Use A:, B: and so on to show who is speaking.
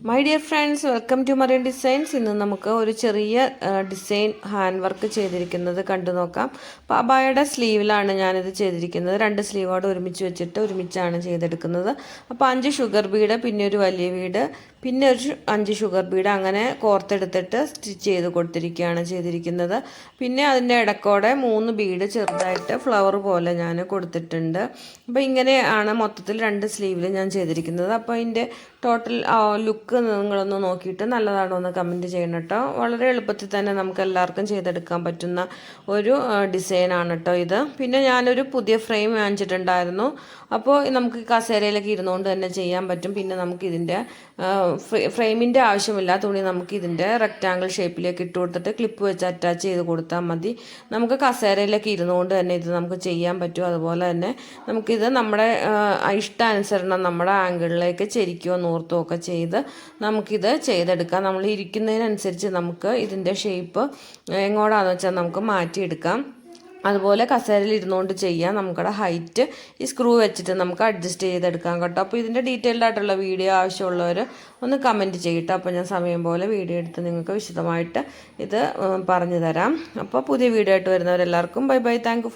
A: My dear friends, welcome to Marian designs. ഇന്ന് നമുക്ക് ഒരു ചെറിയ ഡിസൈൻ ഹാൻഡ് വർക്ക് ചെയ്തിരിക്കുന്നത് കണ്ടു നോക്കാം. അപ്പോൾ അബായയുടെ സ്ലീവിലാണ് ഞാനിത് ചെയ്തിരിക്കുന്നത്. 2 സ്ലീവോട് ഒരുമിച്ച് വെച്ചിട്ട് ഒരുമിച്ചാണ് ചെയ്തെടുക്കുന്നത്. അപ്പോൾ 5 ഷുഗർ ബീഡ്, പിന്നെ ഒരു വലിയ ബീഡ്, പിന്നെ ഒരു 5 ഷുഗർ ബീഡ് അങ്ങനെ കോർത്തെടുത്തിട്ട് സ്റ്റിച്ച് ചെയ്ത് കൊടുത്തിരിക്കുകയാണ് ചെയ്തിരിക്കുന്നത്. പിന്നെ അതിൻ്റെ ഇടക്കോടെ 3 ബീഡ് ചെറുതായിട്ട് ഫ്ലവർ പോലെ ഞാൻ കൊടുത്തിട്ടുണ്ട്. അപ്പോൾ ഇങ്ങനെയാണ് മൊത്തത്തിൽ 2 സ്ലീവിൽ ഞാൻ ചെയ്തിരിക്കുന്നത്. അപ്പോൾ ഇതിൻ്റെ ടോട്ടൽ ലുക്ക് നിങ്ങളൊന്ന് നോക്കിയിട്ട് നല്ലതാണോ എന്ന് കമൻറ്റ് ചെയ്യണം കേട്ടോ. വളരെ എളുപ്പത്തിൽ തന്നെ നമുക്ക് എല്ലാവർക്കും ചെയ്തെടുക്കാൻ പറ്റുന്ന ഒരു ഡിസൈനാണ് കേട്ടോ ഇത്. പിന്നെ ഞാനൊരു പുതിയ ഫ്രെയിം വാങ്ങിച്ചിട്ടുണ്ടായിരുന്നു. അപ്പോൾ നമുക്ക് കസേരയിലൊക്കെ ഇരുന്നുകൊണ്ട് തന്നെ ചെയ്യാൻ പറ്റും. പിന്നെ നമുക്ക് ഇതിൻ്റെ ഫ്രെയിമിൻ്റെ ആവശ്യമില്ല. തുണി നമുക്ക് ഇതിൻ്റെ റെക്റ്റാങ്കിൾ ഷേപ്പിലേക്ക് ഇട്ട് കൊടുത്തിട്ട് ക്ലിപ്പ് വെച്ച് അറ്റാച്ച് ചെയ്ത് കൊടുത്താൽ മതി. നമുക്ക് കസേരയിലൊക്കെ ഇരുന്നുകൊണ്ട് തന്നെ ഇത് നമുക്ക് ചെയ്യാൻ പറ്റും. അതുപോലെ തന്നെ നമുക്കിത് നമ്മുടെ ഇഷ്ടാനുസരണം നമ്മുടെ ആംഗിളിലേക്ക് ചെരിക്കുകയോ നൂർത്തോ ഒക്കെ ചെയ്ത് നമുക്കിത് ചെയ്തെടുക്കാം. നമ്മൾ ഇരിക്കുന്നതിനനുസരിച്ച് നമുക്ക് ഇതിൻ്റെ ഷേപ്പ് എങ്ങോട്ടാണെന്ന് വെച്ചാൽ നമുക്ക് മാറ്റിയെടുക്കാം. അതുപോലെ കസേരയിൽ ഇരുന്നുകൊണ്ട് ചെയ്യാം. നമുക്കടെ ഹൈറ്റ് ഈ സ്ക്രൂ വെച്ചിട്ട് നമുക്ക് അഡ്ജസ്റ്റ് ചെയ്തെടുക്കാം കേട്ടോ. അപ്പോൾ ഇതിൻ്റെ ഡീറ്റെയിൽഡ് ആയിട്ടുള്ള വീഡിയോ ആവശ്യമുള്ളവർ ഒന്ന് കമൻറ്റ് ചെയ്യട്ടോ. അപ്പോൾ ഞാൻ സമയം പോലെ വീഡിയോ എടുത്ത് നിങ്ങൾക്ക് വിശദമായിട്ട് ഇത് പറഞ്ഞു തരാം. അപ്പോൾ പുതിയ വീഡിയോ ആയിട്ട് വരുന്നവരെല്ലാവർക്കും ബൈ ബൈ. Thank you.